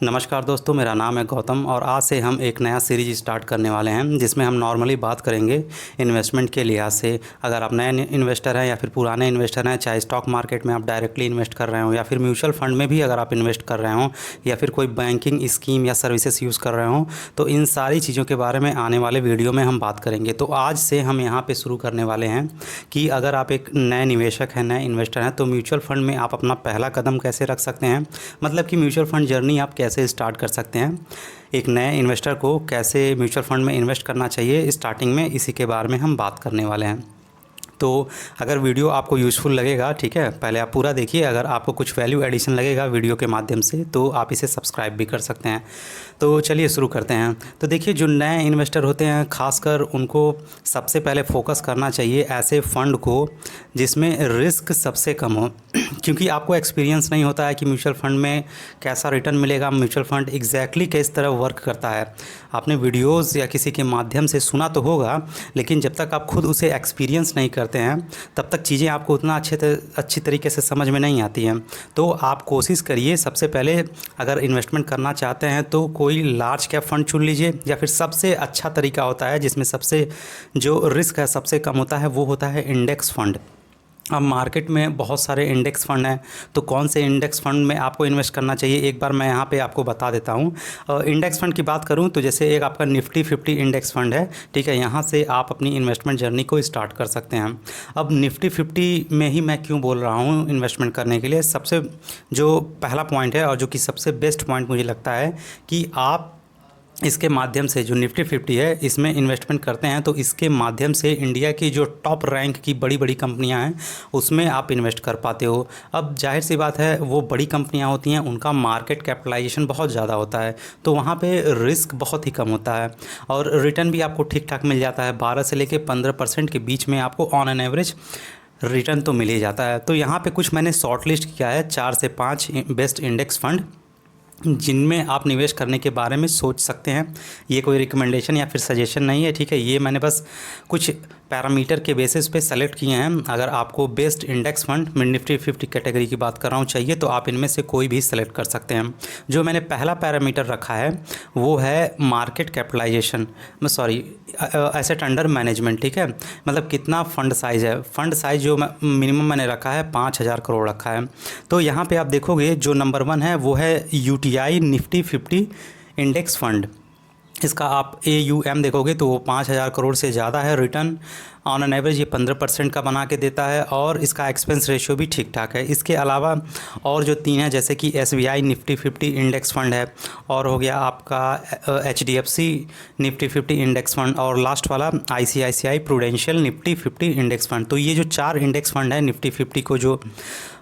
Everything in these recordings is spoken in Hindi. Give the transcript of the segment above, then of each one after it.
नमस्कार दोस्तों, मेरा नाम है गौतम और आज से हम एक नया सीरीज स्टार्ट करने वाले हैं जिसमें हम नॉर्मली बात करेंगे इन्वेस्टमेंट के लिहाज से। अगर आप नए इन्वेस्टर हैं या फिर पुराने इन्वेस्टर हैं, चाहे स्टॉक मार्केट में आप डायरेक्टली इन्वेस्ट कर रहे हो या फिर म्यूचुअल फंड में भी अगर आप इन्वेस्ट कर रहे हो या फिर कोई बैंकिंग स्कीम या सर्विसेज यूज़ कर रहे हो, तो इन सारी चीज़ों के बारे में आने वाले वीडियो में हम बात करेंगे। तो आज से हम यहाँ पर शुरू करने वाले हैं कि अगर आप एक नए निवेशक हैं, नए इन्वेस्टर हैं, तो म्यूचुअल फंड में आप अपना पहला कदम कैसे रख सकते हैं, मतलब कि म्यूचुअल फंड जर्नी आप कैसे स्टार्ट कर सकते हैं। एक नए इन्वेस्टर को कैसे म्यूचुअल फंड में इन्वेस्ट करना चाहिए स्टार्टिंग में, इसी के बारे में हम बात करने वाले हैं। तो अगर वीडियो आपको यूज़फुल लगेगा, ठीक है, पहले आप पूरा देखिए। अगर आपको कुछ वैल्यू एडिशन लगेगा वीडियो के माध्यम से तो आप इसे सब्सक्राइब भी कर सकते हैं। तो चलिए शुरू करते हैं। तो देखिए, जो नए इन्वेस्टर होते हैं खासकर उनको सबसे पहले फोकस करना चाहिए ऐसे फ़ंड को जिसमें रिस्क सबसे कम हो क्योंकि आपको एक्सपीरियंस नहीं होता है कि म्यूचुअल फंड में कैसा रिटर्न मिलेगा, म्यूचुअल फंड एग्जैक्टली किस तरह वर्क करता है। आपने वीडियोज़ या किसी के माध्यम से सुना तो होगा, लेकिन जब तक आप खुद उसे एक्सपीरियंस नहीं करते हैं तब तक चीज़ें आपको उतना अच्छी तरीके से समझ में नहीं आती हैं। तो आप कोशिश करिए, सबसे पहले अगर इन्वेस्टमेंट करना चाहते हैं तो कोई लार्ज कैप फंड चुन लीजिए, या फिर सबसे अच्छा तरीका होता है जिसमें सबसे जो रिस्क है सबसे कम होता है वो होता है इंडेक्स फ़ंड। अब मार्केट में बहुत सारे इंडेक्स फ़ंड हैं, तो कौन से इंडेक्स फ़ंड में आपको इन्वेस्ट करना चाहिए एक बार मैं यहाँ पे आपको बता देता हूँ। इंडेक्स फ़ंड की बात करूँ तो जैसे एक आपका निफ्टी 50 इंडेक्स फ़ंड है, ठीक है, यहाँ से आप अपनी इन्वेस्टमेंट जर्नी को स्टार्ट कर सकते हैं। अब निफ्टी 50 में ही मैं क्यों बोल रहा हूँ इन्वेस्टमेंट करने के लिए, सबसे जो पहला पॉइंट है और जो कि सबसे बेस्ट पॉइंट मुझे लगता है कि आप इसके माध्यम से, जो निफ्टी 50 है इसमें इन्वेस्टमेंट करते हैं तो इसके माध्यम से इंडिया की जो टॉप रैंक की बड़ी बड़ी कंपनियां हैं उसमें आप इन्वेस्ट कर पाते हो। अब जाहिर सी बात है, वो बड़ी कंपनियां होती हैं, उनका मार्केट कैपिटलाइजेशन बहुत ज़्यादा होता है, तो वहाँ पे रिस्क बहुत ही कम होता है और रिटर्न भी आपको ठीक ठाक मिल जाता है। 12 से लेकर 15% के बीच में आपको ऑन एन एवरेज रिटर्न तो मिल ही जाता है। तो यहाँ पर कुछ मैंने शॉर्ट लिस्ट किया है 4 से 5 बेस्ट इंडेक्स फ़ंड जिनमें आप निवेश करने के बारे में सोच सकते हैं। ये कोई रिकमेंडेशन या फिर सजेशन नहीं है, ठीक है, ये मैंने बस कुछ पैरामीटर के बेसिस पे सेलेक्ट किए हैं। अगर आपको बेस्ट इंडेक्स फंड में निफ्टी 50 कैटेगरी की बात कर रहा हूँ चाहिए तो आप इनमें से कोई भी सेलेक्ट कर सकते हैं। जो मैंने पहला पैरामीटर रखा है वो है market capitalization, asset under management, ठीक है, मतलब कितना फ़ंड साइज़ है। फ़ंड साइज़ जो मिनिमम मैंने रखा है 5000 करोड़ रखा है। तो यहाँ पे आप देखोगे जो नंबर 1 है वो है यूटीआई निफ्टी 50 इंडेक्स फ़ंड। इसका आप AUM देखोगे तो वो 5000 करोड़ से ज़्यादा है। रिटर्न ऑन एन एवरेज ये 15% का बना के देता है और इसका एक्सपेंस रेशियो भी ठीक ठाक है। इसके अलावा और जो 3 है जैसे कि SBI निफ्टी 50 इंडेक्स फ़ंड है, और हो गया आपका HDFC निफ्टी 50 इंडेक्स फ़ंड, और लास्ट वाला ICICI prudential Nifty 50 index fund. तो ये जो 4 इंडेक्स फ़ंड है निफ्टी 50 को जो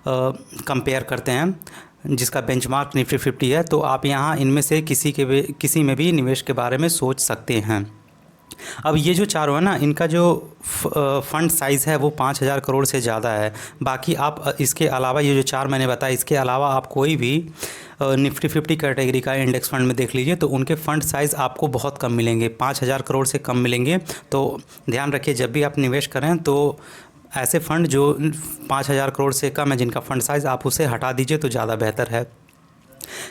कंपेयर करते हैं, जिसका बेंचमार्क निफ्टी 50 है, तो आप यहाँ इनमें से किसी में भी निवेश के बारे में सोच सकते हैं। अब ये जो चारों है ना, इनका जो फ़ंड साइज़ है वो 5000 करोड़ से ज़्यादा है। बाकी आप इसके अलावा ये जो 4 मैंने बताया, इसके अलावा आप कोई भी निफ्टी 50 कैटेगरी का इंडेक्स फ़ंड में देख लीजिए तो उनके फ़ंड साइज़ आपको बहुत कम मिलेंगे, 5000 करोड़ से कम मिलेंगे। तो ध्यान रखिए, जब भी आप निवेश करें तो ऐसे फ़ंड जो 5000 करोड़ से कम है, जिनका फ़ंड साइज़, आप उसे हटा दीजिए तो ज़्यादा बेहतर है।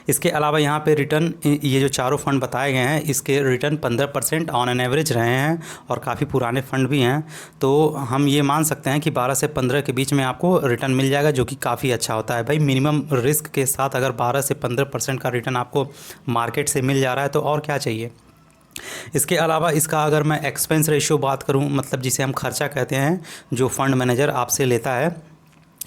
इसके अलावा यहाँ पे रिटर्न, ये जो चारों फ़ंड बताए गए हैं इसके रिटर्न 15% ऑन एन एवरेज रहे हैं और काफ़ी पुराने फ़ंड भी हैं। तो हम ये मान सकते हैं कि 12 से 15 के बीच में आपको रिटर्न मिल जाएगा, जो कि काफ़ी अच्छा होता है। भाई, मिनिमम रिस्क के साथ अगर 12 से 15% का रिटर्न आपको मार्केट से मिल जा रहा है तो और क्या चाहिए। इसके अलावा इसका अगर मैं एक्सपेंस रेशियो बात करूं, मतलब जिसे हम खर्चा कहते हैं, जो फ़ंड मैनेजर आपसे लेता है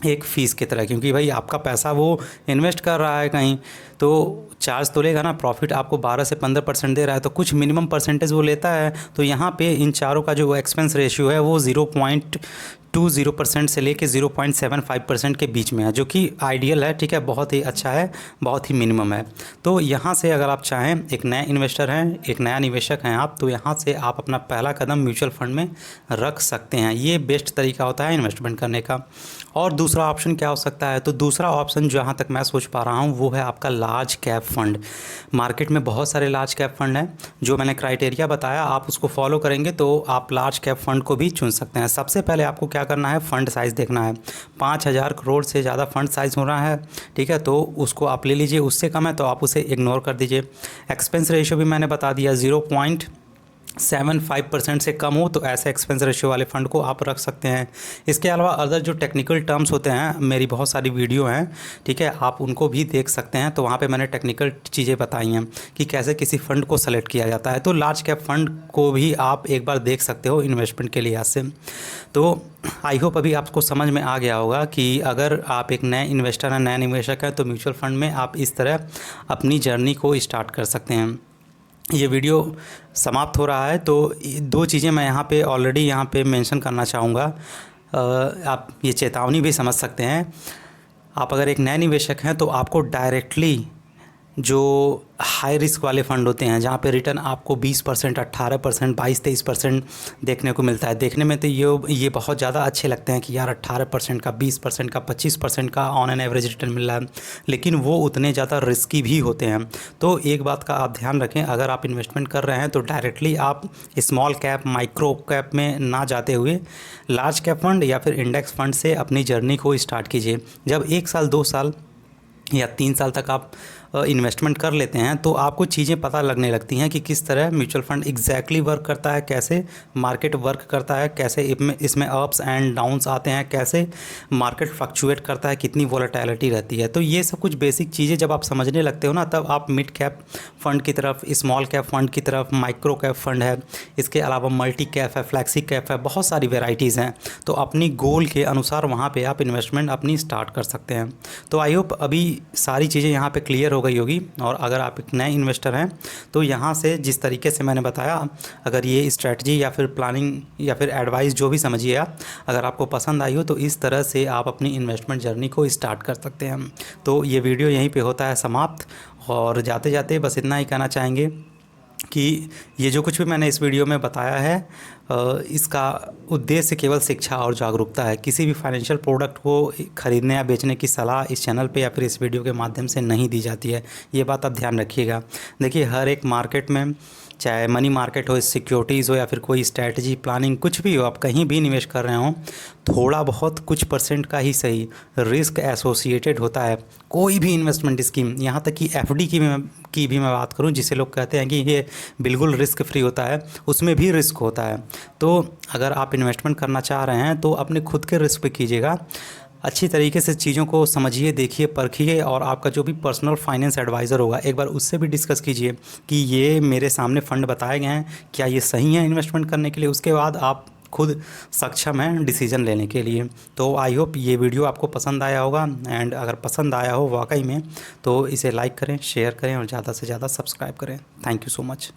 एक फ़ीस की तरह, क्योंकि भाई आपका पैसा वो इन्वेस्ट कर रहा है कहीं तो चार्ज तो लेगा ना। प्रॉफिट आपको 12 से 15% दे रहा है तो कुछ मिनिमम परसेंटेज वो लेता है। तो यहाँ पे इन चारों का जो एक्सपेंस रेशियो है वो 0.20% से लेके 0.75% के बीच में है, जो कि आइडियल है, ठीक है, बहुत ही अच्छा है, बहुत ही मिनिमम है। तो यहाँ से अगर आप चाहें, एक नए इन्वेस्टर हैं, एक नया निवेशक हैं आप, तो यहाँ से आप अपना पहला कदम म्यूचुअल फंड में रख सकते हैं। ये बेस्ट तरीका होता है इन्वेस्टमेंट करने का। और दूसरा ऑप्शन क्या हो सकता है, तो दूसरा ऑप्शन जहाँ तक मैं सोच पा रहा हूँ वो है आपका लार्ज कैप फ़ंड। मार्केट में बहुत सारे लार्ज कैप फ़ंड हैं, जो मैंने क्राइटेरिया बताया आप उसको फॉलो करेंगे तो आप लार्ज कैप फ़ंड को भी चुन सकते हैं। सबसे पहले आपको क्या करना है, फ़ंड साइज़ देखना है। 5,000 करोड़ से ज़्यादा फ़ंड साइज़ हो रहा है, ठीक है, तो उसको आप ले लीजिए। उससे कम है तो आप उसे इग्नोर कर दीजिए। एक्सपेंस रेशियो भी मैंने बता दिया, 0.75% से कम हो तो ऐसे एक्सपेंस रेशियो वाले फ़ंड को आप रख सकते हैं। इसके अलावा अदर जो टेक्निकल टर्म्स होते हैं, मेरी बहुत सारी वीडियो हैं, ठीक है, आप उनको भी देख सकते हैं। तो वहाँ पे मैंने टेक्निकल चीज़ें बताई हैं कि कैसे किसी फ़ंड को सेलेक्ट किया जाता है। तो लार्ज कैप फ़ंड को भी आप एक बार देख सकते हो इन्वेस्टमेंट के लिहाज से। तो आई होप अभी आपको समझ में आ गया होगा कि अगर आप एक नए इन्वेस्टर हैं, नए निवेशक हैं, तो म्यूचुअल फ़ंड में आप इस तरह अपनी जर्नी को स्टार्ट कर सकते हैं। ये वीडियो समाप्त हो रहा है तो दो चीज़ें मैं यहाँ पे ऑलरेडी यहाँ पे मेंशन करना चाहूँगा। आप ये चेतावनी भी समझ सकते हैं। आप अगर एक नए निवेशक हैं तो आपको डायरेक्टली जो हाई रिस्क वाले फ़ंड होते हैं, जहाँ पे रिटर्न आपको 20%, 18%, 22-23% देखने को मिलता है। देखने में तो ये बहुत ज़्यादा अच्छे लगते हैं कि यार 18% का, 20% का, 25% का ऑन एन एवरेज रिटर्न मिल रहा है, लेकिन वो उतने ज़्यादा रिस्की भी होते हैं। तो एक बात का आप ध्यान रखें, अगर आप इन्वेस्टमेंट कर रहे हैं तो डायरेक्टली आप स्मॉल कैप, माइक्रो कैप में ना जाते हुए लार्ज कैप फ़ंड या फिर इंडेक्स फ़ंड से अपनी जर्नी को स्टार्ट कीजिए। जब 1 साल, 2 साल या 3 साल तक आप इन्वेस्टमेंट कर लेते हैं तो आपको चीज़ें पता लगने लगती हैं कि किस तरह म्यूचुअल फ़ंड एग्जैक्टली वर्क करता है, कैसे मार्केट वर्क करता है, कैसे इसमें अप्स एंड डाउन्स आते हैं, कैसे मार्केट फ्लक्चुएट करता है, कितनी वॉलेटिलिटी रहती है। तो ये सब कुछ बेसिक चीज़ें जब आप समझने लगते हो ना, तब आप मिड कैप फ़ंड की तरफ, स्मॉल कैप फ़ंड की तरफ, माइक्रो कैप फ़ंड है, इसके अलावा मल्टी कैप है, फ्लैक्सी कैप है, बहुत सारी वेराइटीज़ हैं। तो अपनी गोल के अनुसार वहाँ पे आप इन्वेस्टमेंट अपनी स्टार्ट कर सकते हैं। तो आई होप अभी सारी चीज़ें यहाँ पे क्लियर हो गई होगी। और अगर आप एक नए इन्वेस्टर हैं तो यहाँ से जिस तरीके से मैंने बताया, अगर ये स्ट्रैटेजी या फिर प्लानिंग या फिर एडवाइस जो भी समझिए आप, अगर आपको पसंद आई हो तो इस तरह से आप अपनी इन्वेस्टमेंट जर्नी को स्टार्ट कर सकते हैं। तो ये वीडियो यहीं पे होता है समाप्त, और जाते जाते बस इतना ही कहना चाहेंगे कि ये जो कुछ भी मैंने इस वीडियो में बताया है, इसका उद्देश्य केवल शिक्षा और जागरूकता है। किसी भी फाइनेंशियल प्रोडक्ट को ख़रीदने या बेचने की सलाह इस चैनल पे या फिर इस वीडियो के माध्यम से नहीं दी जाती है। ये बात आप ध्यान रखिएगा। देखिए, हर एक मार्केट में, चाहे मनी मार्केट हो, सिक्योरिटीज़ हो या फिर कोई स्ट्रैटेजी, प्लानिंग, कुछ भी हो, आप कहीं भी निवेश कर रहे हो, थोड़ा बहुत कुछ % का ही सही रिस्क एसोसिएटेड होता है। कोई भी इन्वेस्टमेंट स्कीम, यहाँ तक कि एफडी की भी मैं बात करूँ, जिसे लोग कहते हैं कि ये बिल्कुल रिस्क फ्री होता है, उसमें भी रिस्क होता है। तो अगर आप इन्वेस्टमेंट करना चाह रहे हैं तो अपने खुद के रिस्क पे कीजिएगा। अच्छी तरीके से चीज़ों को समझिए, देखिए, परखिए, और आपका जो भी पर्सनल फाइनेंस एडवाइज़र होगा एक बार उससे भी डिस्कस कीजिए कि ये मेरे सामने फ़ंड बताए गए हैं, क्या ये सही है इन्वेस्टमेंट करने के लिए। उसके बाद आप खुद सक्षम हैं डिसीज़न लेने के लिए। तो आई होप ये वीडियो आपको पसंद आया होगा, एंड अगर पसंद आया हो वाकई में तो इसे लाइक करें, शेयर करें और ज़्यादा से ज़्यादा सब्सक्राइब करें। Thank you so much.